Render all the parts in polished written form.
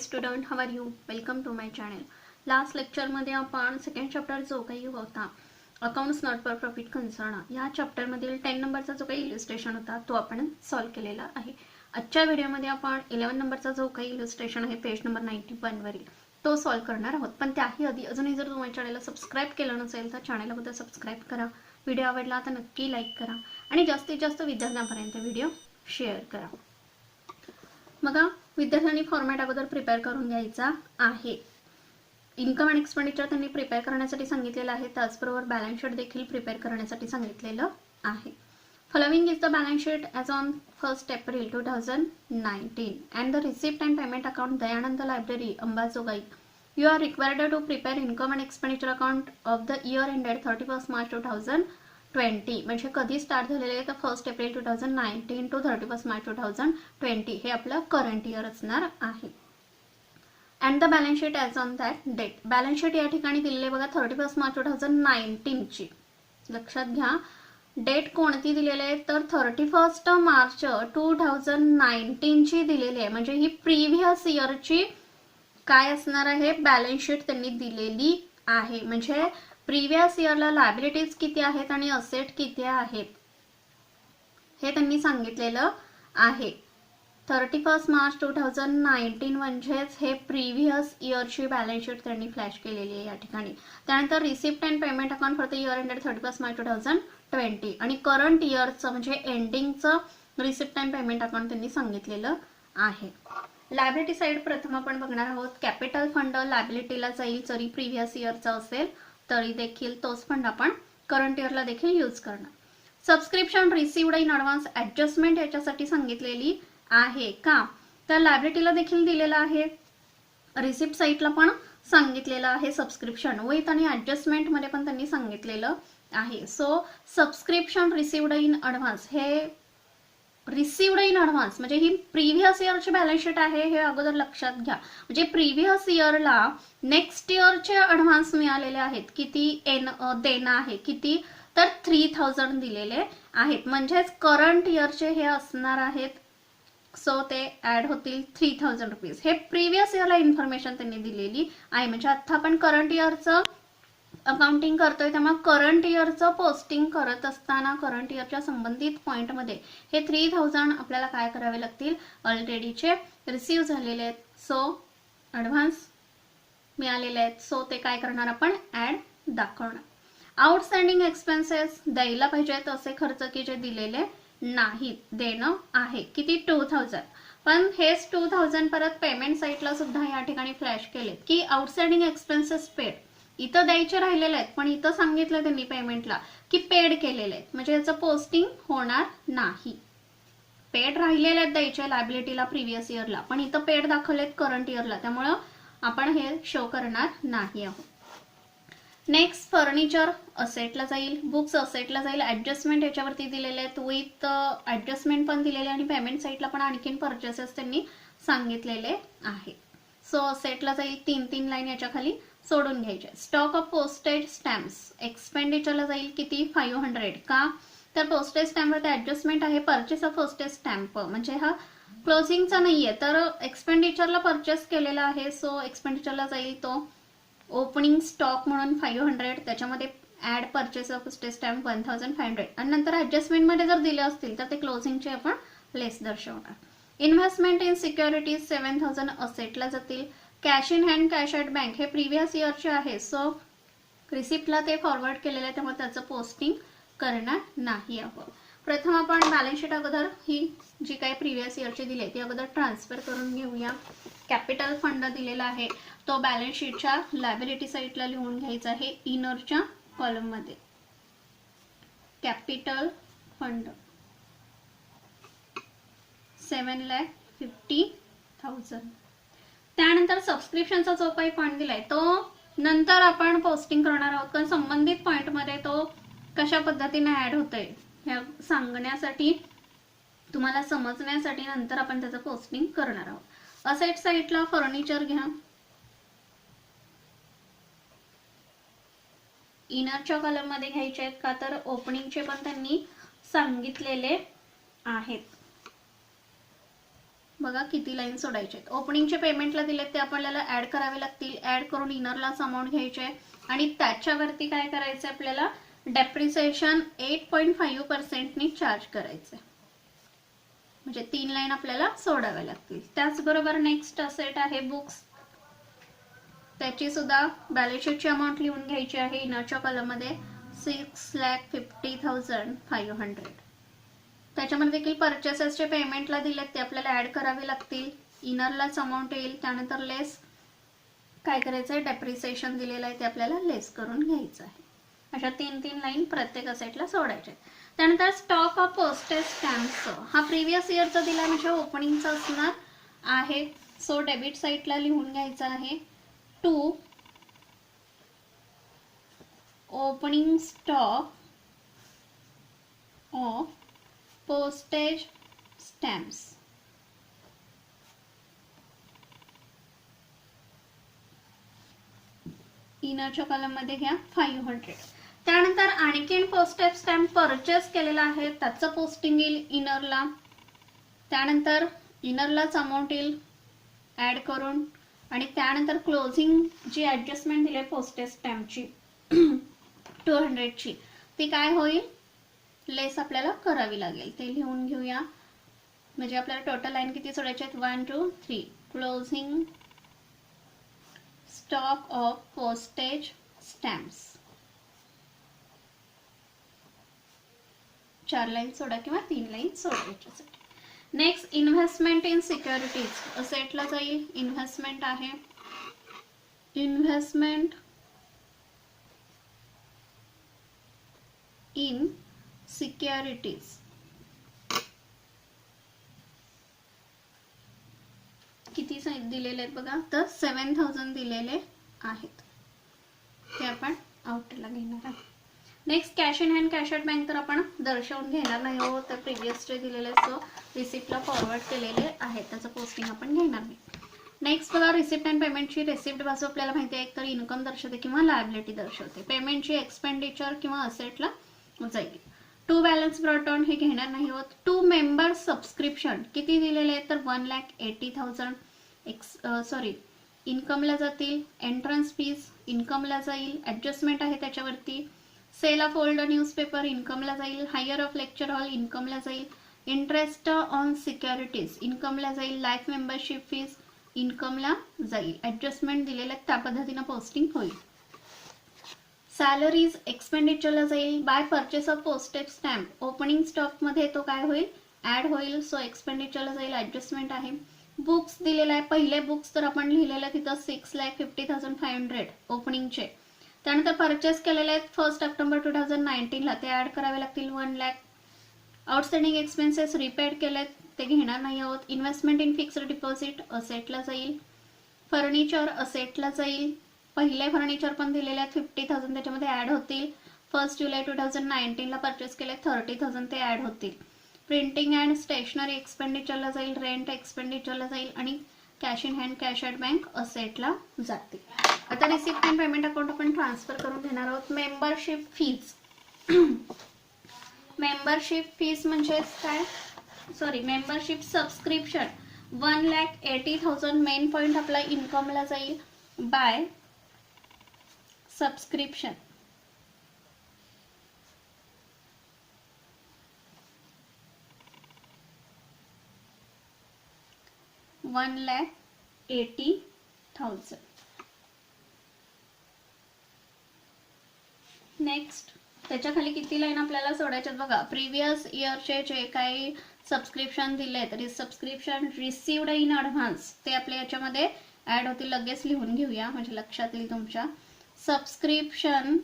Student, how are you? Welcome to my channel. Last लेक्चरमध्ये आपण second chapter जो काही होता accounts not for profit concern या चॅप्टरमधील 10 नंबरचा जो काही इलिस्ट्रेशन होता तो आपण सॉल्व्ह केलेला आहे. आजच्या व्हिडिओमध्ये आपण 11 नंबरचा जो काही इलिस्ट्रेशन आहे पेज नंबर 91 वरील तो सॉल्व्ह करणार आहोत. पण त्याही आधी अजूनही जर तुम्ही चॅनलला सबस्क्राइब केलं नसेल तर चॅनलला बद्दल सबस्क्राइब करा. व्हिडिओ आवडला तर नक्की लाईक करा आणि जास्तीत जास्त विद्यार्थ्यांपर्यंत व्हिडिओ शेअर करा. बघा, विद्यार्थ्यांनी फॉर्मॅट अगोदर प्रिपेअर करून घ्यायचा आहे. इन्कम अँड एक्सपेंडिचर त्यांनी प्रिपेअर करण्यासाठी सांगितलेलं आहे. त्याचबरोबर बॅलन्स शीट देखील प्रिपेअर करण्यासाठी सांगितलेलं आहे. Following is the balance sheet as on 1 April 2019 and the receipt and payment account Dayanand library Ambajogai. You are required to prepare income and expenditure account of the year ended 31 March 2020. म्हणजे कधी start झालेले आहे तर 1 April 2019 to 31 March 2020 हे आपलं current year असणार आहे. And the balance sheet as on that date. Balance sheet या ठिकाणी दिलेली आहे बघा 31 मार्च 2019 ची. लक्षात घ्या डेट कोणती दिलेली आहे तर 31 मार्च 2019 ची दिलेली आहे. म्हणजे ही प्रिव्हियस इयरची काय असणार आहे बॅलन्स शीट त्यांनी दिलेली आहे. म्हणजे प्रिव्हियस इयरला लायबिलिटीज किती आहेत आणि असेट किती आहेत हे त्यांनी सांगितलेलं आहे. 31 मार्च 2019 म्हणजेच हे प्रिव्हियस इयरची बॅलन्स शीट त्यांनी फ्लॅश केलेली आहे या ठिकाणी. त्यानंतर receipt and payment account for the year ended 31 March 2020 आणि करंट इयरचं म्हणजे एंडिंगचं रिसिप्ट अँड पेमेंट अकाउंट त्यांनी सांगितलेलं आहे. लायबिलिटी साइड प्रथम आपण बघणार आहोत. कॅपिटल फंड लायबिलिटीला जाईल जरी प्रिव्हियस इयरचा असेल तरी देखील तोच फंड आपण करंट इयरला देखील यूज करणार. Subscription received in advance adjustment याच्यासाठी सांगितलेली आहे का तर लायबिलिटीला देखील दिलेला आहे. रिसिप्ट साईटला पण सांगितलेलं आहे. सबस्क्रिप्शन विथ आणि ॲडजस्टमेंट मध्ये पण त्यांनी सांगितलेलं आहे. So subscription received in advance हे रिसिव्ड इन ॲडव्हान्स म्हणजे ही प्रिव्हियस इयरची बॅलन्स शीट आहे हे अगोदर लक्षात घ्या. म्हणजे प्रिव्हियस इयरला नेक्स्ट इयरचे ॲडव्हान्स मिळालेले आहेत. किती देणं आहे किती तर 3000 दिलेले आहेत. म्हणजेच करंट इयरचे हे असणार आहेत. सो ते ऍड होतील 3000 रुपीज. हे प्रिव्हियस इयरला इन्फॉर्मेशन त्यांनी दिलेली आहे. म्हणजे आता आपण करंट इयरचं अकाउंटिंग करतोय त्यामुळे करंट इयरचं पोस्टिंग करत असताना करंट इयरच्या संबंधित पॉईंटमध्ये हे 3000 आपल्याला काय करावे लागतील ऑलरेडीचे रिसीव्ह झालेले आहेत. सो ॲडव्हान्स मिळालेले आहेत. सो ते काय करणार आपण ऍड दाखवणार. आउटस्टँडिंग एक्सपेन्सेस द्यायला पाहिजेत असे खर्च की जे दिलेले नाहीत देणं आहे किती 2000. पण हेच 2000 परत पेमेंट साईटला सुद्धा या ठिकाणी फ्लॅश केले की आउटस्टँडिंग एक्सपेन्सेस पेड. इथं द्यायचे राहिलेले आहेत पण इथं सांगितलं त्यांनी पेमेंटला की पेड केलेले आहेत. म्हणजे याचं पोस्टिंग होणार नाही. पेड राहिलेले आहेत द्यायचे लायबिलिटीला प्रिव्हियस इयरला पण इथं पेड दाखवलेत करंट इयरला त्यामुळं आपण हे शो करणार नाही आहोत. नेक्स्ट फर्निचर असेटला जाईल. बुक्स असेटला जाईल. ॲडजस्टमेंट याच्यावरती दिलेले आहेत. विथ ॲडजस्टमेंट पण दिलेले आणि पेमेंट साईटला पण आणखीन परचेसेस त्यांनी सांगितलेले आहे. सो असेटला जाईल. 3 लाईन याच्या खाली सोडून घ्यायचे. स्टॉक ऑफ पोस्टेज स्टॅम्प्स एक्सपेंडिचरला जाईल किती 500 का तर पोस्टेज स्टॅम्पवरती ॲडजस्टमेंट आहे. परचेस ऑफ पोस्टेज स्टॅम्प म्हणजे हा क्लोजिंगचा नाहीये तर एक्सपेंडिचरला परचेस केलेला आहे. सो एक्सपेंडिचरला जाईल तो ओपनिंग स्टॉक म्हणून 500 त्याच्यामध्ये add purchase of postage stamp 1500 आणि नंतर ॲडजस्टमेंटमध्ये जर दिले असतील तर ते क्लोजिंगचे आपण लेस दर्शवणार. इन्व्हेस्टमेंट इन सिक्युरिटीज 7000 असेटला जातील. Cash in hand cash at bank हे प्रिव्हियस इयरचे आहे. सो रिसिप्टला ते फॉरवर्ड केलेलं आहे त्यामुळे त्याचं पोस्टिंग करणार नाही आहोत. प्रथम आपण बॅलन्स शीट अगोदर ही जी काही प्रिव्हियस इयरची दिली आहे ती अगोदर ट्रान्सफर करून घेऊया. कॅपिटल फंड दिलेला आहे तो बॅलन्स शीटच्या लायबिलिटी साईडला लिहून घ्यायचा आहे इनरच्या कॉलममध्ये. Capital fund 7,50,000. त्यानंतर सबस्क्रिप्शनचा जो काही पॉईंट दिलाय तो नंतर आपण पोस्टिंग करणार आहोत कारण संबंधित पॉईंटमध्ये तो कशा पद्धतीने ऍड होतोय हे सांगण्यासाठी तुम्हाला समजण्यासाठी नंतर आपण त्याचं पोस्टिंग करणार आहोत. असेट साईडला फर्निचर घ्या. इनरच्या कॉलम मध्ये घ्यायचे आहेत का तर ओपनिंगचे पण त्यांनी सांगितलेले आहेत. बघा किती लाईन सोडायचे आहेत. ओपनिंगचे पेमेंटला दिलेत ते आपल्याला ऍड करावे लागतील. ऍड करून इनरलाच अमाऊंट घ्यायचे आहे आणि त्याच्यावरती काय करायचं आपल्याला डेप्रिसिएशन 8.5% चार्ज करायचं आहे. म्हणजे 3 लाईन आपल्याला सोडाव्या लागतील. त्याचबरोबर नेक्स्ट असेट आहे बुक्स. त्याची सुद्धा बॅलन्स शीटची अमाऊंट लिहून घ्यायची आहे. इनरच्या कॉलममध्ये 6,50,500. त्याच्यामध्ये देखील परचेसेसचे पेमेंटला दिलेत ते आपल्याला ऍड करावे लागतील. इनरलाच अमाऊंट येईल. त्यानंतर लेस काय करायचं आहे डेप्रिसिएशन दिलेलं आहे ते आपल्याला लेस करून घ्यायचं आहे. अशा 3 लाईन प्रत्येक असेटला सोडायचे. त्यानंतर स्टॉक ऑफ पोस्टेज स्टॅम्प्स हा प्रिव्हियस इयरचा दिला म्हणजे ओपनिंगचा असणार आहे. सो डेबिट साईडला लिहून घ्यायचं आहे to opening stock of postage stamps. इनरच्या कॉलममध्ये घ्या 500. त्यानंतर आणखीन पोस्टेज स्टॅम्प परचेस केलेला आहे त्याचं पोस्टिंग येईल इनरला. त्यानंतर इनरलाच अमाऊंट येईल ऍड करून आणि त्यानंतर क्लोजिंग जी ऍडजस्टमेंट दिली पोस्टेज स्टॅम्पची 200ची ती काय होईल लेस आपल्याला करावी लागेल. ते लिहून घेऊया. म्हणजे आपल्याला टोटल लाईन किती सोडायचे आहेत 1 2 3. Closing stock of postage stamps 4 line सोडा किंवा 3 लाईन सोडायच्यासाठी. नेक्स्ट इन्व्हेस्टमेंट इन सिक्युरिटीज असेटला जाईल. इन्व्हेस्टमेंट आहे इन्व्हेस्टमेंट इन सिक्युरिटीज किती दिलेले आहेत बघा तर 7,000 दिलेले आहेत. ते आपण आउटला घेणार आहोत. Next cash in hand cash at bank तर आपण दर्शवून घेणार नाही आहोत. तर प्रिव्हियस डे दिलेले सो रिसिप्टला फॉरवर्ड केलेले आहेत त्याचं पोस्टिंग आपण घेणार नाही. नेक्स्ट बघा रिसिप्ट अँड पेमेंटची रिसिप्ट बाजू आपल्याला माहिती आहे एकतर इन्कम दर्शवते किंवा लायबिलिटी दर्शवते. पेमेंटची एक्सपेंडिचर किंवा असेटला जाईल. टू बॅलन्स ब्रॉट ऑन हे घेणार नाही आहोत. टू मेंबर सबस्क्रिप्शन किती दिलेले आहेत तर 1,80,000 सॉरी इन्कमला जातील. एंट्रन्स फीज इन्कमला जाईल. ऍडजस्टमेंट आहे त्याच्यावरती. सेल ऑफ ओल्ड न्यूजपेपर इन्कमला जाईल. हायर ऑफ लेक्चर हॉल इन्कमला जाईल. इंटरेस्ट ऑन सिक्युरिटीज इन्कमला जाईल. लाईफ मेंबरशिप फीज इन्कमला जाईल. ऍडजस्टमेंट दिलेले त्या पद्धतीने पोस्टिंग होईल. सॅलरीज एक्सपेंडिचरला जाईल. By purchase of postage stamp opening stock मध्ये तो काय होईल ऍड होईल. सो एक्सपेंडिचरला जाईल. ऍडजस्टमेंट आहे. बुक्स दिलेला आहे. पहिले बुक्स तर आपण लिहिलेलं तिथं 6,50,500 ओपनिंगचे. त्यानंतर परचेस केलेले आहेत 1 ऑक्टोबर 2019 ला ते ऍड करावे लागतील 1 लाख. आउटस्टँडिंग एक्सपेन्सेस रिपेड केलेत ते घेणार नाही आहोत. इन्व्हेस्टमेंट इन फिक्स्ड डिपॉझिट असेटला जाईल. फर्निचर असेटला जाईल. पहिले फर्निचर पण दिलेले आहेत 50,000 त्याच्यामध्ये ऍड होतील. 1 जुलै 2019 ला परचेस केले 30,000 ते ऍड होतील. प्रिंटिंग अँड स्टेशनरी एक्सपेंडिचरला जाईल. रेंट एक्सपेंडिचरला जाईल आणि cash in hand cash at bank असेटला जातील. आता रिसिप्ट अँड पेमेंट अकाउंट आपण ट्रान्सफर करून घेणार आहोत. मेंबरशिप फीज मेंबरशिप फीज म्हणजे काय sorry membership subscription 1,80,000 main point आपला इन्कमला जाईल बाय सबस्क्रिप्शन. $1,80,000. नेक्स्ट त्याच्या खाली किती लाईन आपल्याला सोडायच्यात बघा. प्रिव्हियस इयरचे जे काही सबस्क्रिप्शन दिले तरी सबस्क्रिप्शन रिसिव्ड इन ॲडव्हान्स ते आपल्या याच्यामध्ये ऍड होतील. लगेच लिहून घेऊया म्हणजे लक्षात येईल तुमच्या. सबस्क्रिप्शन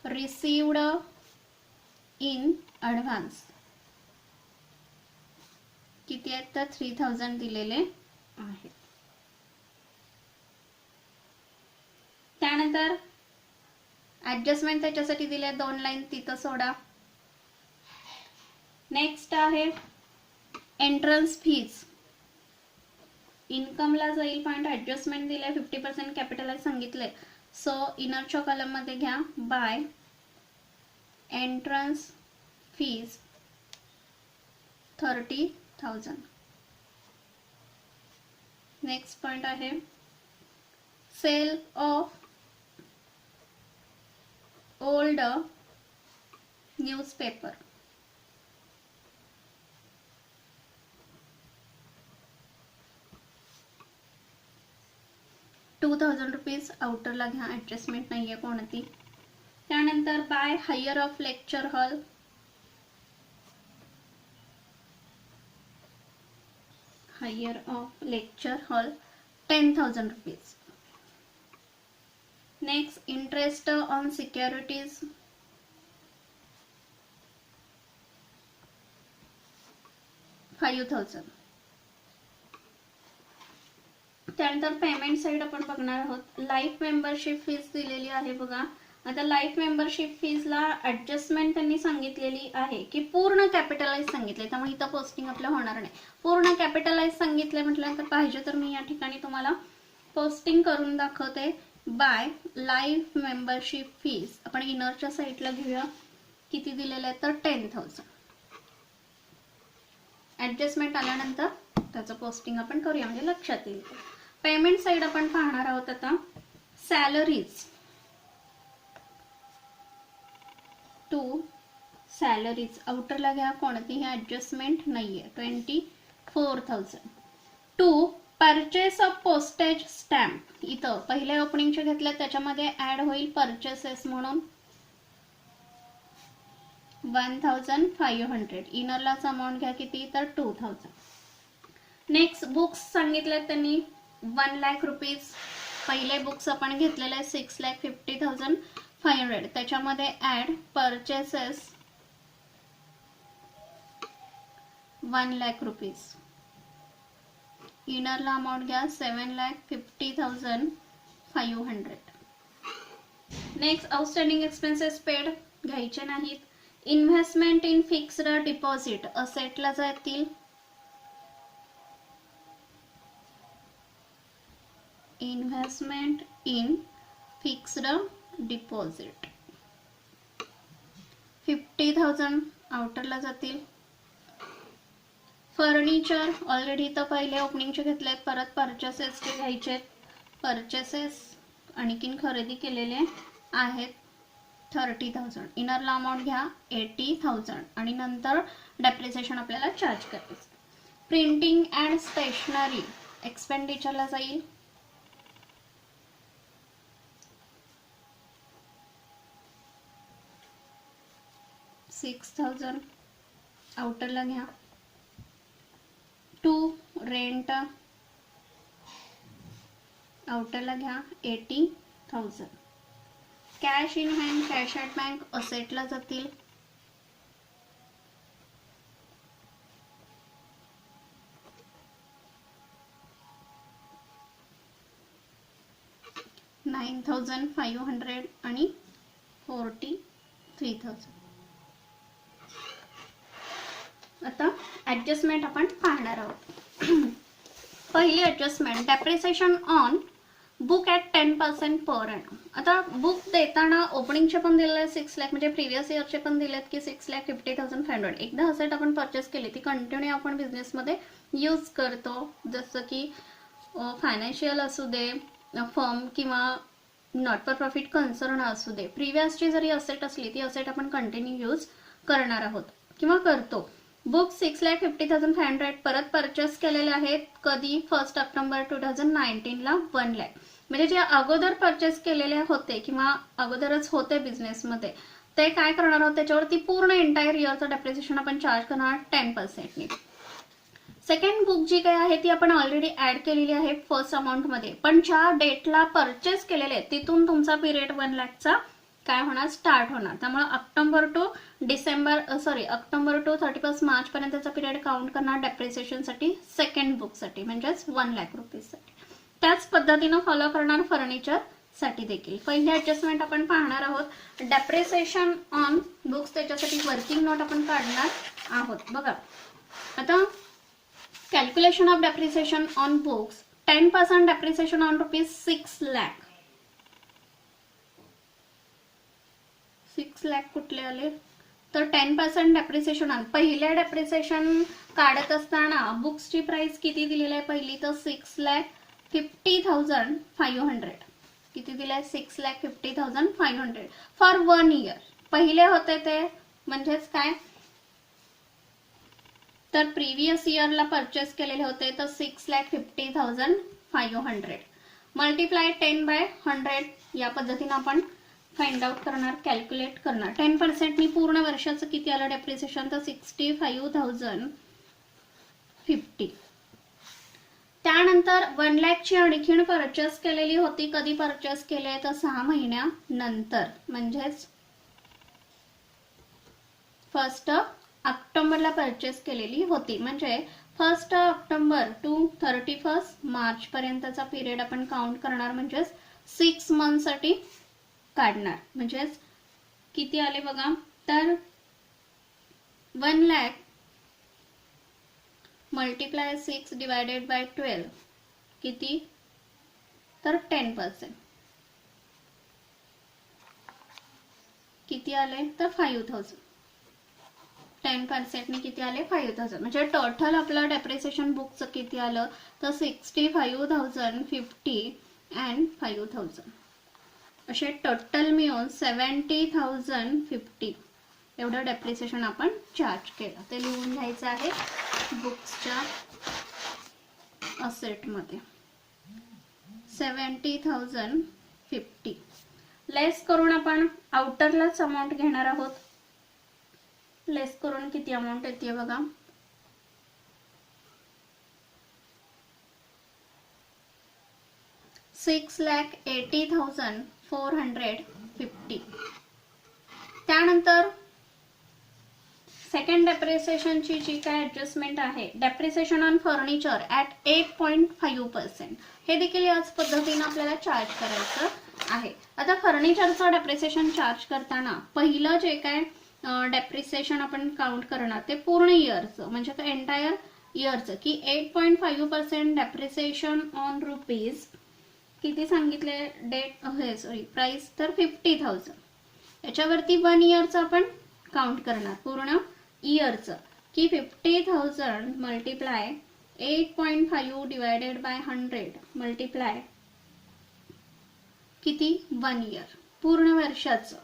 रिसिव्ड इन ॲडव्हान्स किती आहेत तर 3,000 दिलेले आहेत. त्यानंतर ऍडजस्टमेंट त्याच्यासाठी दिले 2 लाईन तिथं सोडा. नेक्स्ट आहे एंट्रन्स फीज इन्कमला जाईल पॉइंट. ऍडजस्टमेंट दिले 50% कॅपिटल सांगितले. सो इनरच्या कॉलम मध्ये घ्या by entrance fees 30,000. Next point आहे सेल ऑफ ओल्ड न्यूजपेपर. ₹2,000 आउटरला घ्या, ॲडजस्टमेंट नाही आहे कोणती. त्यानंतर by hire of lecture hall. Hire of lecture hall ₹10,000. Next interest on securities ₹5,000. त्यानंतर पेमेंट साइड आपण बघणार आहोत. लाईफ मेंबरशिप फीस दिलेली आहे बघा. आता लाईफ मेंबरशिप फीजला ॲडजस्टमेंट त्यांनी सांगितलेली आहे की पूर्ण कॅपिटलाइज सांगितले, त्यामुळे इथं पोस्टिंग आपलं होणार नाही. पूर्ण कॅपिटलाइज सांगितले म्हटल्यानंतर पाहिजे तर मी या ठिकाणी तुम्हाला पोस्टिंग करून दाखवते. बाय लाईफ मेंबरशिप फीज आपण इनरच्या साईडला घेऊया. किती दिलेलं आहे तर 10,000. ॲडजस्टमेंट आल्यानंतर त्याचं पोस्टिंग आपण करूया म्हणजे लक्षात येईल. पेमेंट साइड आपण पाहणार आहोत. आता सॅलरीज टू सॅलरीज आउटरला घ्या, कोणतीही ॲडजस्टमेंट नाहीये. 24,000. To purchase of postage stamp. इथं पहिले ओपनिंगचे घेतले त्याच्यामध्ये ऍड होईल परचेसेस म्हणून 1,500. इनरलाच अमाऊंट घ्या किती तर 2,000. नेक्स्ट बुक्स सांगितले त्यांनी ₹1,00,000. पहिले बुक्स आपण घेतलेले 6,50,500. त्याच्यामध्ये ऍड परचेसेस ₹1,00,000. इनरला अमाऊंट घ्या 7,50,500. नेक्स्ट आउटस्टँडिंग एक्सपेन्सेस पेड घ्यायचे नाहीत. इन्व्हेस्टमेंट इन फिक्स्ड डिपॉझिट असेटला जातील इन्व्हेस्टमेंट इन फिक्स्ड डिपॉझिट 50,000 आउटरला जातील. फर्निचर ऑलरेडी तर पहिले ओपनिंगचे घेतलेत, परत परचेसेसचे घ्यायचे. परचेसेस आणखीन खरेदी केलेले आहेत 30,000. इनरला अमाऊंट घ्या 80,000 आणि नंतर डेप्रिसिएशन आपल्याला चार्ज करायचं. प्रिंटिंग अँड स्टेशनरी एक्सपेंडिचरला जाईल 6,000. आउटरला घ्या. टू रेंट आउटरला घ्या 80,000. Cash in hand cash at bank असेटला जातील 9,500 आणि 43,000. आता ॲडजस्टमेंट आपण पाहणार आहोत. पहिली adjustment depreciation on book at 10% per annum. आता बुक देताना ओपनिंगचे पण दिलेले 6 लाख म्हणजे प्रिव्हियस इयरचे पण दिलेत की 6,50,500. एकदा असेट आपण परचेस केली ती कंटिन्यू आपण बिझनेसमध्ये यूज करतो, जसं की फायनान्शियल असू दे, फर्म किंवा नॉट फॉर प्रॉफिट कन्सर्न असू दे. प्रिव्हियसची जरी असेट असली ती असेट आपण कंटिन्यू यूज करणार आहोत किंवा करतो. बुक 6,50,500 परत परचेस केलेले आहेत कधी 1 ऑक्टोबर 2019ला 1,00,000. म्हणजे जे अगोदर परचेस केलेले होते किंवा अगोदरच होते बिझनेसमध्ये ते काय करणार आहोत त्याच्यावरती पूर्ण एंटायर इयरचं डेप्रिसिएशन आपण चार्ज करणार 10%. सेकंड बुक जी काय आहे ती आपण ऑलरेडी ऍड केलेली आहे फर्स्ट अमाऊंट मध्ये, पण ज्या डेटला परचेस केलेले तिथून तुमचा पिरियड 1,00,000चा काय होणार स्टार्ट होणार. त्यामुळे ऑक्टोबर टू 31 मार्च पर्यंतचा पिरियड काउंट करणार डेप्रिसिएशन साठी सेकंड बुक साठी म्हणजेच ₹1,00,000 साठी. त्याच पद्धतीने फॉलो करणार फर्निचर साठी देखील. पहिली ॲडजस्टमेंट आपण पाहणार आहोत डेप्रिसिएशन ऑन बुक्स. त्याच्यासाठी वर्किंग नोट आपण काढणार आहोत. बघा आता calculation of depreciation on books 10% depreciation on ₹6 lakh. 6 lakh कुठले आले तर 10% डेप्रिसिएशन. पहिल्या डेप्रिसिएशन काढत असताना बुक्सची प्राइस किती दिलेली आहे पहिली, तर 6,50,500. किती दिले आहे, 6,50,500 फॉर 1 इयर. पहिले होते ते म्हणजेच काय, तर प्रिव्हियस इयरला परचेस केलेले होते तर 6,50,500 मल्टिप्लाय 10/100. या पद्धतीने आपण फाइंड आउट करणार, कॅल्क्युलेट करणार. 10% नी पूर्ण वर्षाचं किती आलं डेप्रिसिएशन, तर 65,050. त्यानंतर 1 लाखची आणखीन परचेस केलेली होती. कधी परचेस केले, तर 6 महिन्यानंतर, म्हणजेच 1 ऑक्टोबरला परचेस केलेली होती. म्हणजे 1 ऑक्टोबर टू 31 मार्च पर्यंतचा पिरियड आपण काउंट करणार, म्हणजेच 6 मंथसाठी काढणार. म्हणजेच किती आले बघा, तर 1 लाख मल्टिप्लाय 6 डिवायडेड बाय 12 किती, तर 10%. किती आले, तर 5,000. 10% ने किती आले, 5,000. म्हणजे टोटल आपलं डेप्रिसिएशन बुकचं किती आलं, तर 65,050 अँड 5,000. असे टोटल मिळून 70,050 एवढं डेप्रिसिएशन आपण चार्ज केलं. ते लिहून घ्यायचं आहे बुक्सच्या असेटमध्ये. 70,050 लेस करून आपण आउटरलाच अमाऊंट घेणार आहोत. लेस करून किती अमाऊंट येते बघा, 6,80,450. त्यानंतर सेकंड डेप्रिसिएशनची जी काय ऍडजस्टमेंट आहे, डेप्रिसिएशन ऑन फर्निचर ॲट 8.5%. हे देखील याच पद्धतीने आपल्याला चार्ज करायचं आहे. आता फर्निचरचं डेप्रिसिएशन चार्ज करताना पहिलं जे काय डेप्रिसिएशन आपण काउंट करणार ते पूर्ण इयरचं, म्हणजे एंटायर इयरचं, की 8.5% डेप्रिसिएशन ऑन रुपीज किती सांगितले, प्राइस तर 50,000. याच्यावरती 1 इयरचं आपण काउंट करणार, पूर्ण इयरचं, की 50,000 मल्टिप्लाय 8.5 डिवायडेड बाय 100 मल्टिप्लाय किती, 1 इयर, पूर्ण वर्षाचं.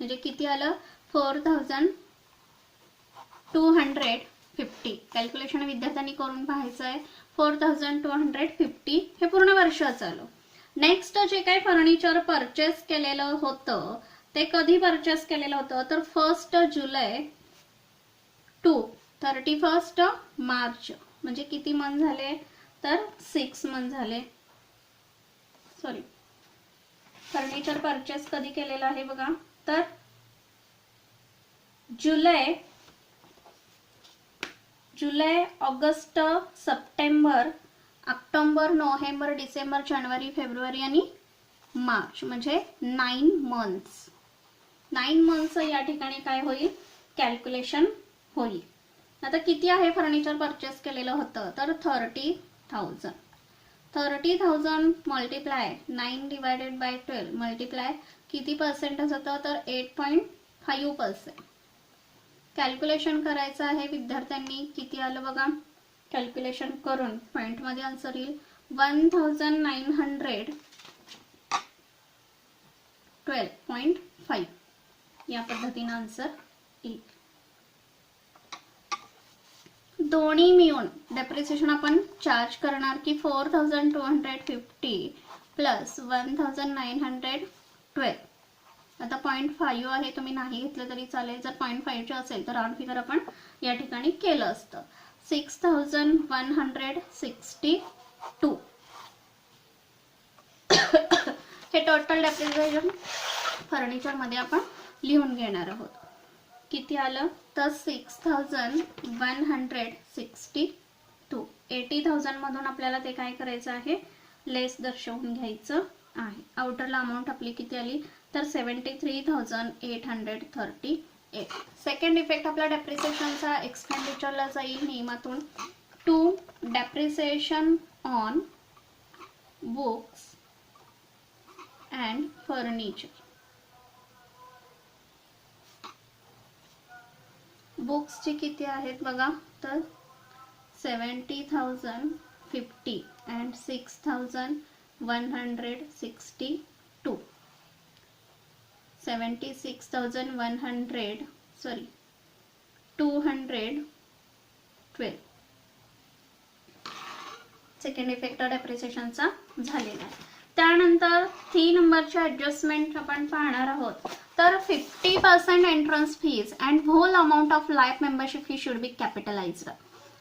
म्हणजे किती आलं, 4,250. कॅल्क्युलेशन विद्यार्थ्यांनी करून पाहायचं आहे. 4,250 हे पूर्ण वर्षाचं आलं. नेक्स्ट जे काही फर्निचर परचेस केलेलं होतं ते कधी परचेस केलेलं होतं, तर 1 जुलै टू 31 मार्च. म्हणजे किती मंथ झाले, तर 6 मंथ झाले. सॉरी, फर्निचर परचेस कधी केलेलं आहे बघा, तर जुलै, August, September, October, November, December, जानेवारी, फेब्रुवारी आणि मार्च. म्हणजे 9 मंथ्स. 9 मंथ्स या ठिकाणी काय होईल, कॅल्क्युलेशन होईल. आता किती आहे फर्निचर परचेस केलेलं होतं, तर 30,000. 30,000 मल्टिप्लाय 9 डिवायडेड बाय 12 मल्टिप्लाय किती पर्सेंटेज होतं, तर 8.5%. कॅल्क्युलेशन करायचं आहे विद्यार्थ्यांनी. किती आलं बघा, कॅल्क्युलेशन करून पॉइंटमध्ये आन्सर येईल 1,912.5. या पद्धतीने आन्सर येईल. दोन्ही मिळून डेप्रिसिएशन आपण चार्ज करणार की 4,250 प्लस 1,912. आता 0.5 आहे, तुम्ही नाही घेतलं तरी चालेल. जर 0.5 असेल तर राऊंड फिगर आपण या ठिकाणी केलं असतं. 6,162 हे टोटल डेप्रिसिएशन फर्निचर मध्ये आपण लिहून घेणार आहोत. किती आलं, तर 6,162. 80,000 मधून आपल्याला ते काय करायचं आहे, लेस दर्शवून घ्यायचं आहे. आउटरला अमाऊंट आपली किती आली, तर 73,838. सेकंड इफेक्ट आपला डेप्रिसिएशनचा एक्सपेंडिचरला जाईल नियमातून. To depreciation on books and furniture. बुक्सची किती आहेत बघा, तर 70,050 अँड 6,162. 76,100 सॉरी 212. सेकंड इफेक्ट डेप्रिसिएशनचा झालेला आहे. त्यानंतर 3 नंबरचे ॲडजस्टमेंट आपण पाहणार आहोत. तर 50% entrance fees and whole amount of life membership fee should be capitalized.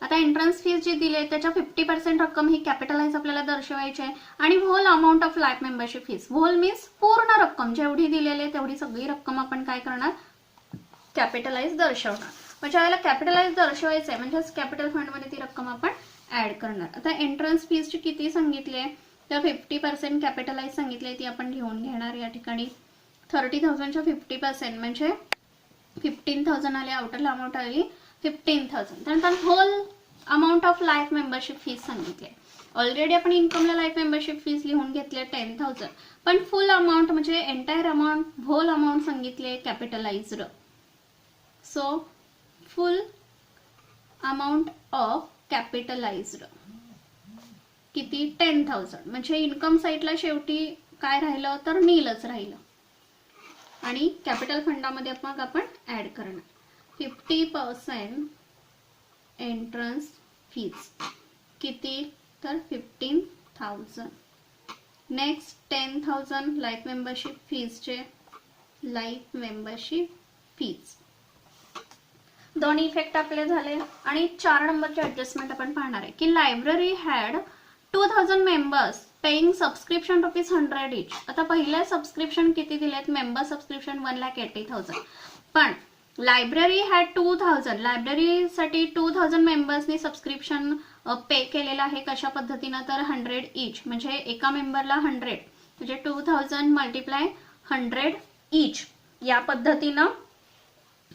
आता एंट्रन्स फीज जी दिली आहे त्याच्या 50% रक्कम ही कॅपिटलाइज आपल्याला दर्शवायची आहे आणि whole amount of life membership fees, whole means पूर्ण रक्कम जेवढी दिलेली आहे तेवढी सगळी रक्कम आपण काय करणार, कॅपिटलाइज दर्शवणार. म्हणजे याला कॅपिटलाइज दर्शवायचं आहे म्हणजेच कॅपिटल फंडमध्ये ती रक्कम आपण ऍड करणार. आता एंट्रन्स फीजची किती सांगितली आहे, तर 50% कॅपिटलाइज सांगितले, ती आपण घेऊन घेणार. या ठिकाणी 30,000च्या 50% म्हणजे 15,000 आले, आउटर अमाऊंट आली 15,000. त्यानंतर whole amount of life membership fees सांगितले. ऑलरेडी आपण इन्कमला लाईफ मेंबरशिप फीज लिहून घेतले 10,000, पण फुल अमाऊंट म्हणजे एंटायर अमाऊंट, होल अमाऊंट सांगितले capitalised. So full amount of capitalised किती, 10,000. म्हणजे इन्कम साईडला शेवटी काय राहिलं तर नीलच राहिलं आणि कॅपिटल फंडामध्ये मग आपण ऍड करणार 50% एंट्रन्स फीज किती, तर 15,000. नेक्स्ट 10,000 लाईफ मेंबरशिप फीजचे, लाईफ मेंबरशिप फीज. दोन्ही इफेक्ट आपले झाले. आणि 4 नंबरचे ॲडजस्टमेंट आपण पाहणार आहे की library had 2,000 members paying subscription ₹100 इच. आता पहिल्या सबस्क्रिप्शन किती दिलेत, मेंबर सबस्क्रिप्शन 1,80,000, पण लायब्ररी हॅड 2,000, लायब्ररीसाठी 2,000 मेंबर्सनी सबस्क्रिप्शन पे केलेलं आहे. कशा पद्धतीनं, तर 100 इच, म्हणजे एका मेंबरला 100 म्हणजे 2,000 मल्टिप्लाय 100 इच या पद्धतीनं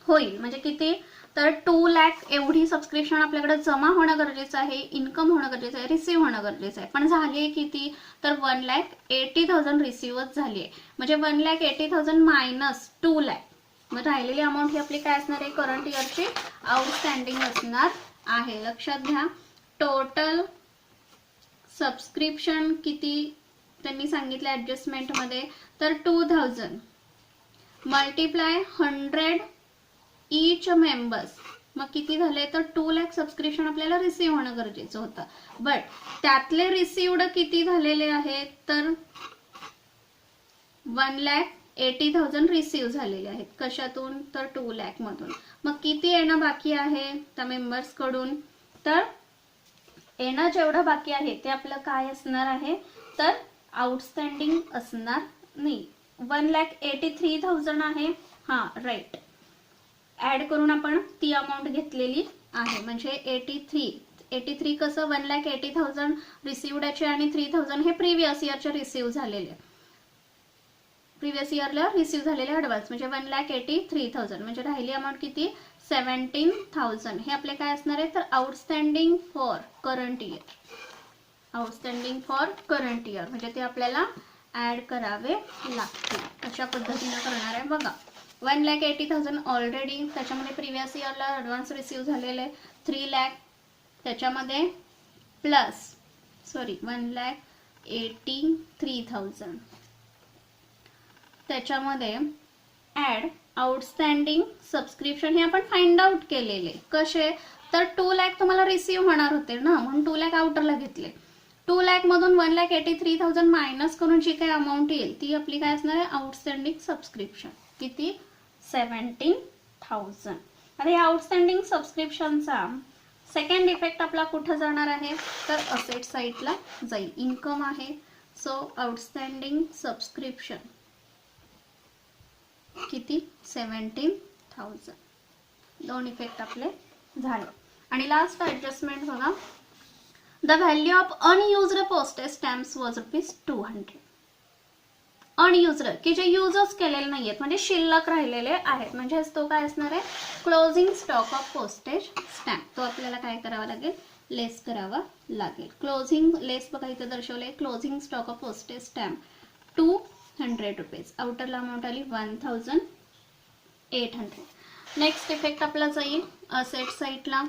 होईल. म्हणजे किती, तर 2 लाख एवढी सबस्क्रिप्शन आपल्याकडे जमा होणं गरजेचं आहे, इन्कम होणं गरजेचं आहे, रिसीव्ह होणं गरजेचं आहे. पण झाली आहे किती, तर 1,80,000 रिसीव्हच झाली आहे. म्हणजे 1,80,000 मायनस 2 लाख, मग राहिलेली अमाऊंट ही आपली काय असणार आहे, करंट इयरची आउटस्टँडिंग असणार आहे. लक्षात घ्या. टोटल सबस्क्रिप्शन किती त्यांनी सांगितलं ॲडजस्टमेंटमध्ये, तर 2,000 मल्टिप्लाय 100 इच मेंबर्स, मग किती झाले, तर 2 लाख सबस्क्रिप्शन आपल्याला रिसीव्ह होणं गरजेचं होतं. बट त्यातले रिसीव्ड किती झालेले आहेत, तर 1,80,000 रिसीव्ह झालेले आहेत. कशातून, तर 2 लाख मधून. मग किती येणं बाकी आहे त्या मेंबर्स कडून, तर येणं जेवढं बाकी आहे ते आपलं काय असणार आहे, तर आउटस्टँडिंग असणार नाही. 1,83,000 आहे, हा राईट, ऍड करून आपण ती अमाऊंट घेतलेली आहे. म्हणजे 83 कसं, 1,80,000 रिसीव्डचे आणि 3,000 हे प्रिव्हियस इयरचे रिसीव्ह झालेले, प्रिव्हियस इयरला रिसीव्ह झालेले ॲडव्हान्स, म्हणजे 1,83,000. म्हणजे राहिली अमाऊंट किती, 17,000. हे आपले काय असणार आहे, तर outstanding for current year, outstanding for current year, म्हणजे ते आपल्याला ऍड करावे लागतील. अशा पद्धतीने करणार आहे बघा. 1,80,000 ऑलरेडी, त्याच्यामध्ये प्रिव्हियस इयरला ॲडव्हान्स रिसीव्ह झालेले 3 लाख, त्याच्यामध्ये प्लस 1,83,000, त्याच्यामध्ये ऍड आउटस्टँडिंग सबस्क्रिप्शन हे आपण फाइंड आउट केलेले. कसे, तर 2 लाख तुम्हाला रिसीव्ह होणार होते ना, म्हणून 2 लाख आउटरला घेतले. 2 लाख मधून 1,83,000 मायनस करून जी काही अमाऊंट येईल ती आपली काय असणार आहे, आउटस्टँडिंग सबस्क्रिप्शन किती, 17,000. आता या आउटस्टँडिंग सबस्क्रिप्शनचा सेकंड इफेक्ट आपला कुठं जाणार आहे, तर असेट साईडला जाईल. इन्कम आहे, सो आउटस्टँडिंग सबस्क्रिप्शन किती, 17,000. दोन इफेक्ट आपले झाले. आणि लास्ट ॲडजस्टमेंट बघा, the value of unused postage stamps was ₹200. Unused की जे युजच केलेले नाहीयेत, म्हणजे शिल्लक राहिलेले आहेत, म्हणजे तो काय असणार आहे, closing stock of postage stamp. तो आपल्याला काय करावा लागेल, लेस करावा लागेल. क्लोजिंग लेस बघा इथे दर्शवले, closing stock of postage stamp ₹200. आउटरला अमाऊंट आली 1,800. नेक्स्ट इफेक्ट आपला जाईल असेट साईडला,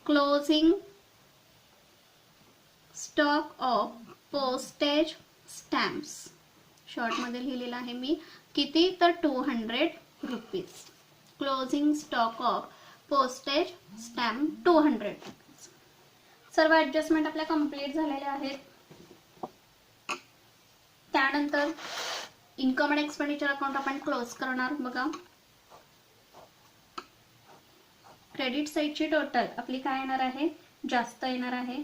closing stock of postage stamps. शॉर्टमध्ये लिहिलेलं आहे मी, किती तर 200 rupees. Closing stock of postage stamp 200 rupees. सर्व ॲडजस्टमेंट आपल्या कंप्लीट झालेल्या आहेत. त्यानंतर इन्कम अँड एक्सपेंडिचर अकाउंट आपण क्लोज करणार. बघा, क्रेडिट साईडची टोटल आपली काय येणार आहे, जास्त येणार आहे.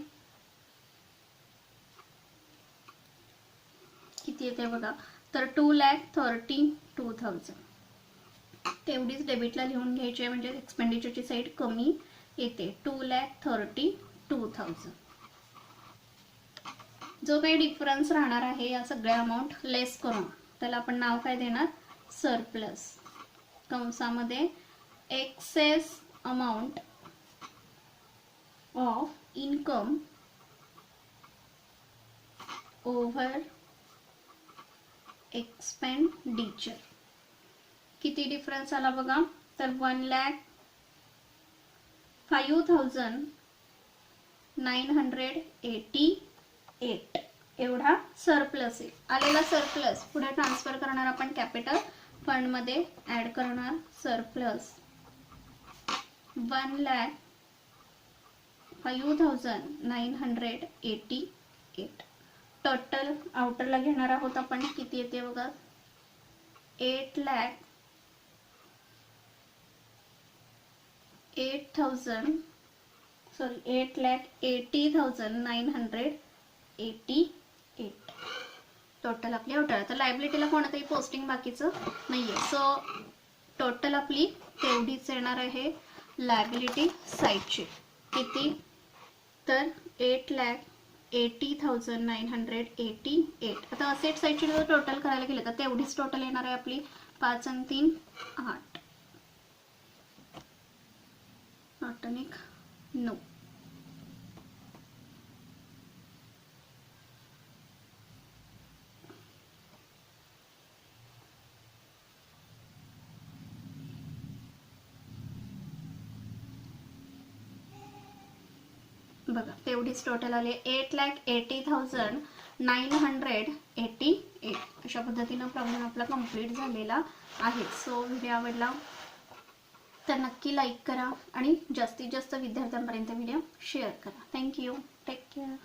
किती येते बघा, तर 2,32,000. तेवढीच डेबिटला लिहून घ्यायची आहे, म्हणजे एक्सपेंडिचरची साईड कमी येते. 2,32,000. जो काही डिफरन्स राहणार आहे या सगळ्या अमाऊंट लेस करून त्याला आपण नाव काय देणार, सरप्लस. कंसामध्ये excess amount of income over expenditure. किती डिफरन्स आला बघा, तर 1,05,988 एवढा सरप्लस आहे. आलेला सरप्लस पुढे ट्रान्सफर करणार आपण कॅपिटल फंड मध्ये ऍड करणार. सरप्लस 1,05,988. टोटल आउटरला घेणार आहोत आपण, किती येते बघा, 8,80,988 टोटल आपली आउटर. तर लायबिलिटीला कोणतंही पोस्टिंग बाकीचं नाहीये. सो टोटल आपली तेवढीच येणार आहे लायबिलिटी साईडची. किती तर 8,80,988. आता असेट साईडची जर टोटल करायला गेलं तर तेवढीच टोटल येणार आहे आपली. 5 आणि 3 8, 8 आणि 1 9. बघा, तेवढीच टोटल आले 8,80,988. अशा पद्धतीनं प्रॉब्लेम आपला कंप्लीट झालेला आहे. सो व्हिडिओ आवडला तर नक्की लाईक करा आणि जास्तीत जास्त विद्यार्थ्यांपर्यंत व्हिडिओ शेअर करा. थँक्यू. Take care.